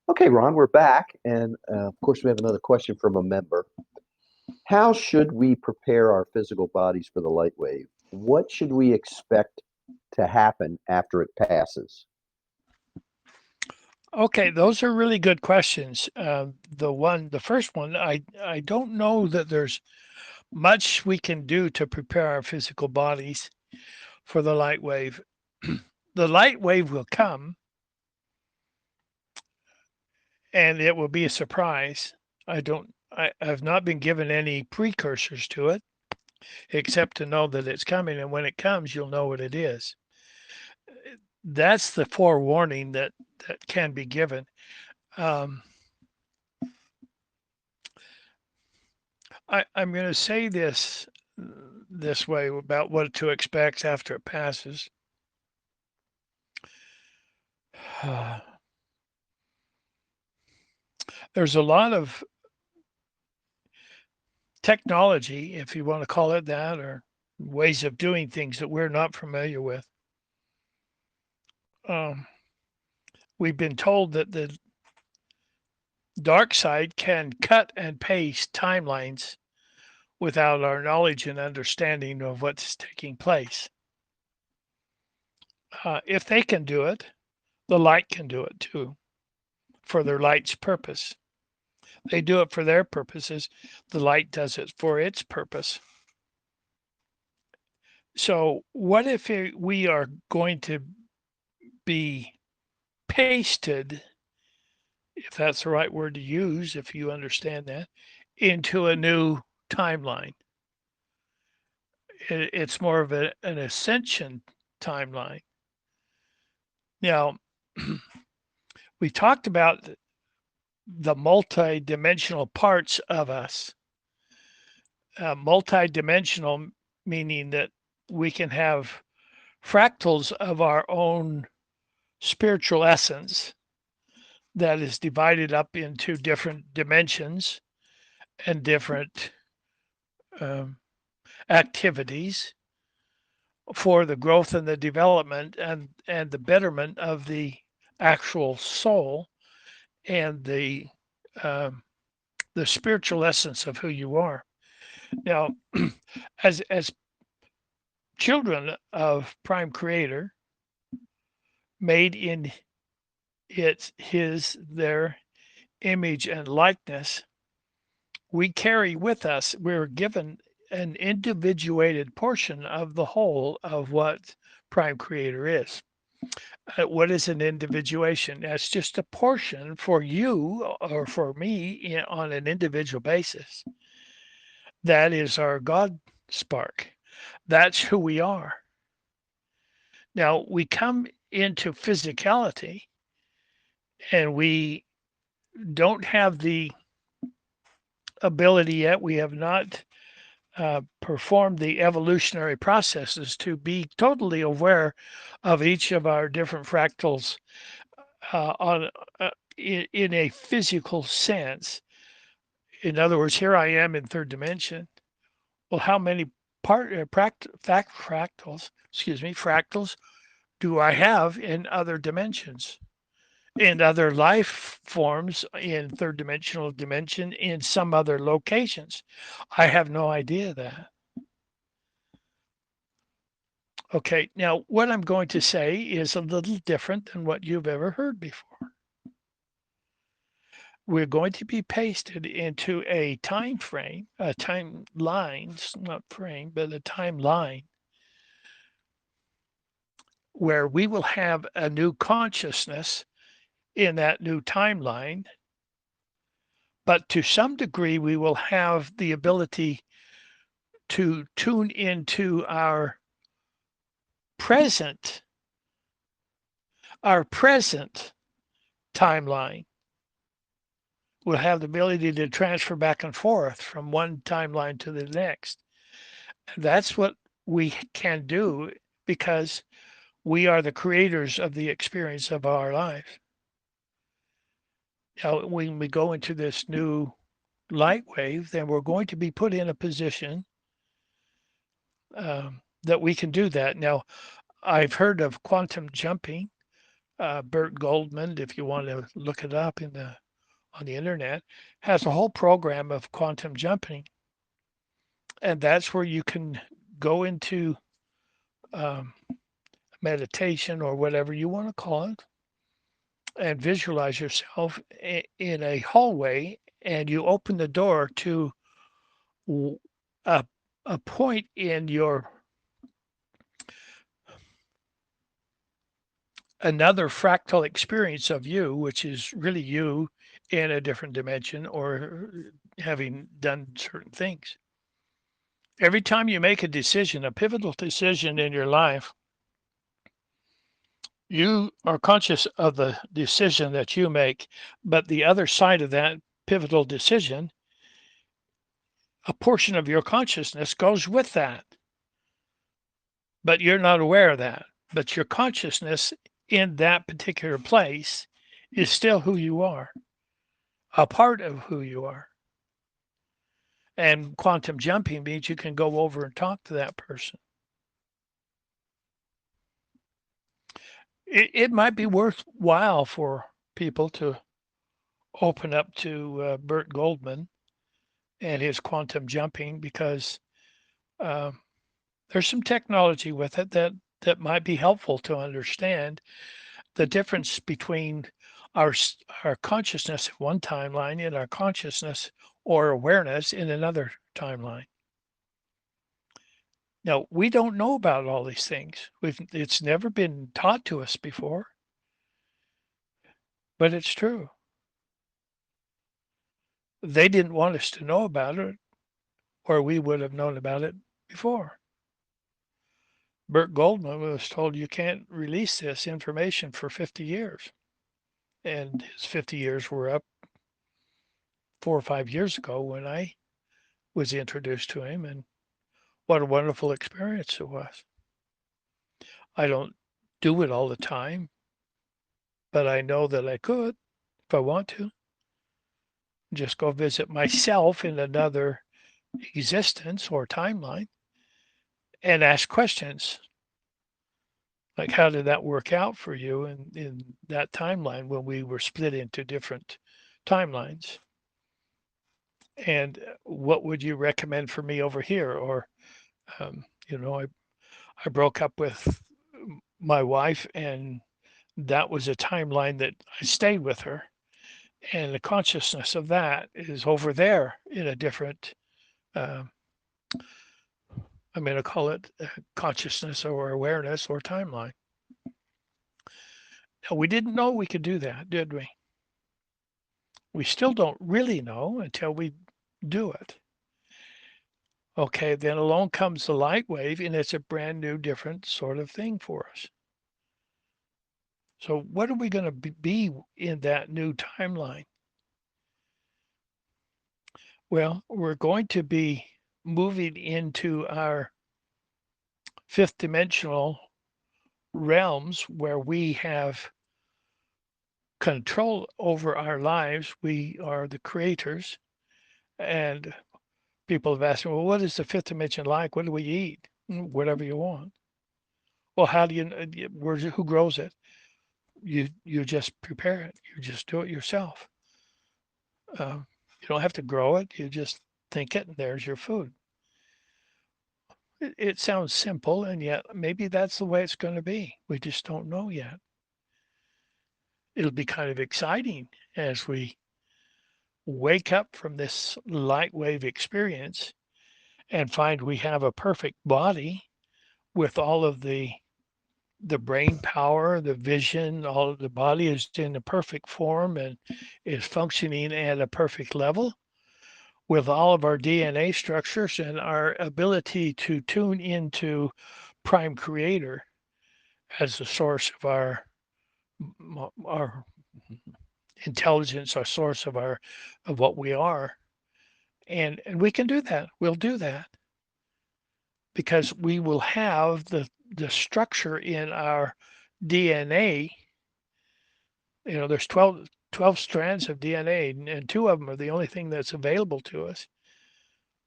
Okay, Ron, we're back. And of course, we have another question from a member. How should we prepare our physical bodies for the light wave? What should we expect to happen after it passes? Okay, those are really good questions. The first one, I don't know that there's much we can do to prepare our physical bodies for the light wave. The light wave will come, and it will be a surprise. I've not been given any precursors to it, except to know that it's coming, and when it comes, you'll know what it is. That's the forewarning that can be given. Um, I'm going to say this way about what to expect after it passes. There's a lot of technology, if you want to call it that, or ways of doing things that we're not familiar with. Um, we've been told that the dark side can cut and paste timelines without our knowledge and understanding of what's taking place. If they can do it, the light can do it too, for their light's purpose. They do it for their purposes. The light does it for its purpose. So, what if we are going to be pasted, if that's the right word to use, if you understand that, into a new timeline? It's more of an ascension timeline. Now, we talked about the multi-dimensional parts of us. Multi-dimensional meaning that we can have fractals of our own spiritual essence that is divided up into different dimensions and different um, activities for the growth and the development and the betterment of the actual soul and um, the spiritual essence of who you are. Now, as children of Prime Creator, made in their image and likeness, we carry with us, we're given an individuated portion of the whole of what Prime Creator is. What is an individuation? That's just a portion for you or for me on an individual basis. That is our God spark. That's who we are. Now we come into physicality and we don't have the ability yet. We have not performed the evolutionary processes to be totally aware of each of our different fractals on in a physical sense. In other words, here I am in third dimension. Well, how many fractals, fractals do I have in other dimensions? In other life forms in third dimensional dimension in some other locations. I have no idea that. Okay, now what I'm going to say is a little different than what you've ever heard before. We're going to be pasted into a time frame, a timeline, not frame, but a timeline where we will have a new consciousness in that new timeline. But to some degree, we will have the ability to tune into present, our present timeline. We'll have the ability to transfer back and forth from one timeline to the next. That's what we can do because we are the creators of the experience of our life. Now, when we go into this new light wave, then we're going to be put in a position that we can do that. Now, I've heard of quantum jumping. Burt Goldman, if you want to look it up on the internet, has a whole program of quantum jumping, and that's where you can go into um, meditation or whatever you want to call it, and visualize yourself in a hallway, and you open the door to a, a point in your another fractal experience of you, which is really you in a different dimension or having done certain things. Every time you make a decision, a pivotal decision in your life, you are conscious of the decision that you make, but the other side of that pivotal decision, a portion of your consciousness goes with that. But you're not aware of that. But your consciousness in that particular place is still who you are, a part of who you are. And quantum jumping means you can go over and talk to that person. It might be worthwhile for people to open up to Burt Goldman and his quantum jumping, because there's some technology with it that might be helpful to understand the difference between our consciousness in one timeline and our consciousness or awareness in another timeline. Now, we don't know about all these things. It's never been taught to us before, but it's true. They didn't want us to know about it, or we would have known about it before. Burt Goldman was told you can't release this information for 50 years. And his 50 years were up 4 or 5 years ago when I was introduced to him, and what a wonderful experience it was. I don't do it all the time, but I know that I could if I want to. Just go visit myself in another existence or timeline and ask questions. Like, how did that work out for you in that timeline when we were split into different timelines? And what would you recommend for me over here? Or, I broke up with my wife, and that was a timeline that I stayed with her. And the consciousness of that is over there in a different, I'm going to call it consciousness or awareness or timeline. Now, we didn't know we could do that, did we? We still don't really know until we do it. Okay, then along comes the light wave, and it's a brand new, different sort of thing for us. So what are we going to be in that new timeline? Well, we're going to be moving into our fifth dimensional realms where we have control over our lives. We are the creators. And people have asked me, well, what is the fifth dimension like? What do we eat? Whatever you want. Well, how do you, who grows it? You just prepare it. You just do it yourself. You don't have to grow it. You just think it, and there's your food. It sounds simple, and yet maybe that's the way it's going to be. We just don't know yet. It'll be kind of exciting as we wake up from this light wave experience and find we have a perfect body with all of the brain power, the vision, all of the body is in a perfect form and is functioning at a perfect level with all of our DNA structures and our ability to tune into Prime Creator as the source of our intelligence, our source of what we are. And we can do that. We'll do that because we will have the structure in our DNA. There's 12 strands of DNA, and 2 of them are the only thing that's available to us.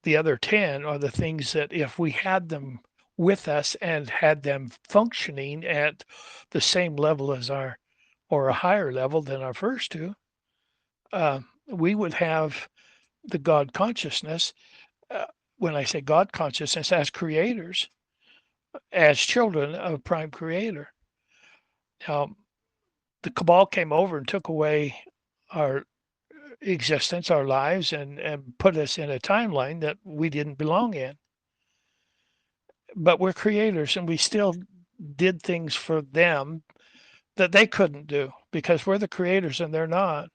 The other 10 are the things that if we had them with us and had them functioning at the same level as our or a higher level than our first two, we would have the God consciousness. When I say God consciousness, as creators, as children of Prime Creator. Now, the cabal came over and took away our existence, our lives, and put us in a timeline that we didn't belong in. But we're creators, and we still did things for them that they couldn't do because we're the creators and they're not.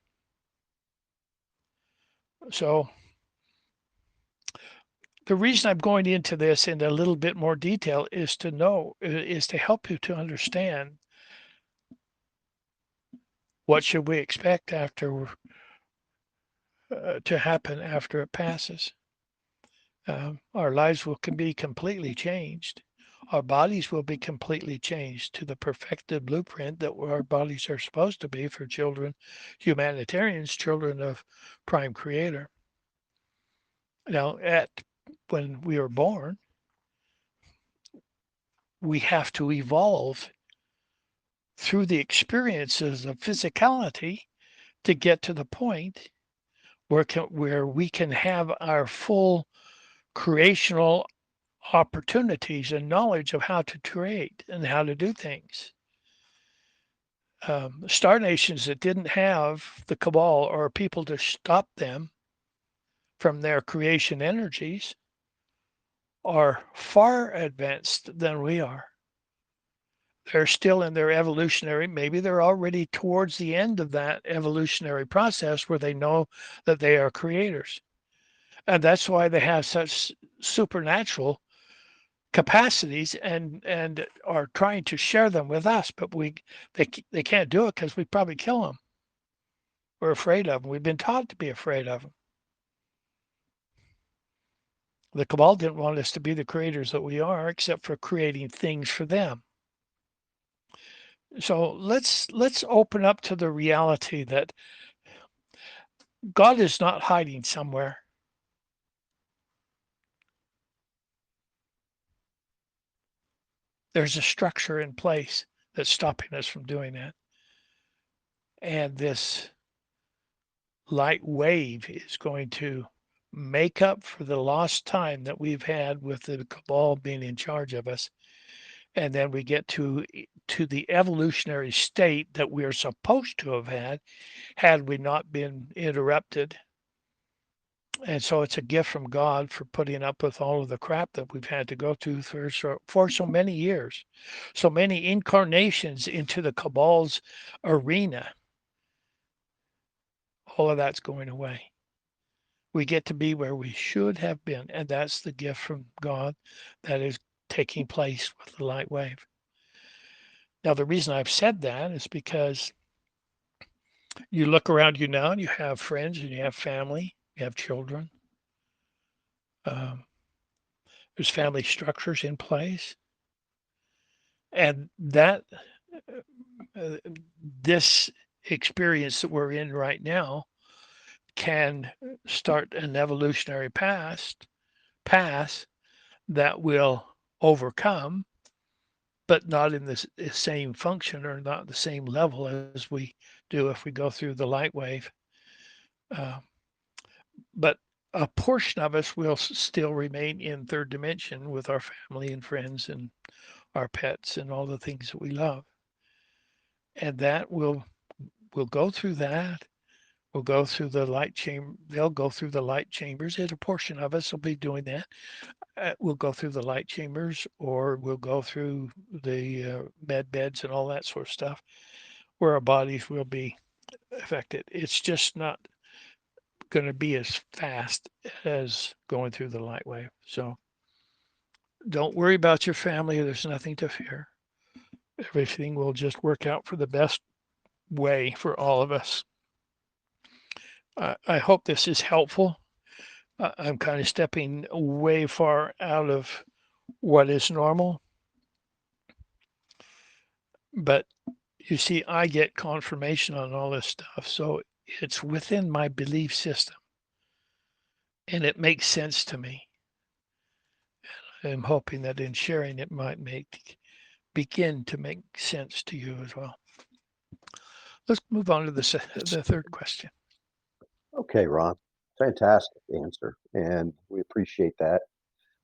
So the reason I'm going into this in a little bit more detail is to help you to understand what should we expect after to happen after it passes. Our lives can be completely changed. Our bodies will be completely changed to the perfected blueprint that our bodies are supposed to be for children, humanitarians, children of Prime Creator. Now, when we are born, we have to evolve through the experiences of physicality to get to the point where we can have our full creational opportunities and knowledge of how to create and how to do things. Star nations that didn't have the cabal or people to stop them from their creation energies are far advanced than we are. They're still in their evolutionary, maybe they're already towards the end of that evolutionary process where they know that they are creators. And that's why they have such supernatural capacities and are trying to share them with us, but they can't do it because we probably kill them. We're afraid of them. We've been taught to be afraid of them. The cabal didn't want us to be the creators that we are, except for creating things for them. So let's open up to the reality that God is not hiding somewhere. There's a structure in place that's stopping us from doing that. And this light wave is going to make up for the lost time that we've had with the cabal being in charge of us. And then we get to the evolutionary state that we're supposed to have had we not been interrupted. And so it's a gift from God for putting up with all of the crap that we've had to go through for so many years, so many incarnations into the cabal's arena. All of that's going away. We get to be where we should have been, and that's the gift from God that is taking place with the light wave. Now, the reason I've said that is because you look around you now and you have friends and you have family, you have children. There's family structures in place. And this experience that we're in right now can start an evolutionary path that will overcome, but not in the same function or not the same level as we do if we go through the light wave. But a portion of us will still remain in third dimension with our family and friends and our pets and all the things that we love. And that will go through that. We'll go through the light chamber. They'll go through the light chambers. And a portion of us will be doing that. We'll go through the light chambers, or we'll go through the med beds and all that sort of stuff, where our bodies will be affected. It's just not going to be as fast as going through the light wave. So don't worry about your family. There's nothing to fear. Everything will just work out for the best way for all of us. I hope this is helpful. I'm kind of stepping way far out of what is normal. But you see, I get confirmation on all this stuff. So it's within my belief system. And it makes sense to me. And I'm hoping that in sharing it might begin to make sense to you as well. Let's move on to the third question. Okay, Ron. Fantastic answer, and we appreciate that.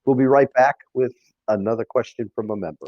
We'll be right back with another question from a member.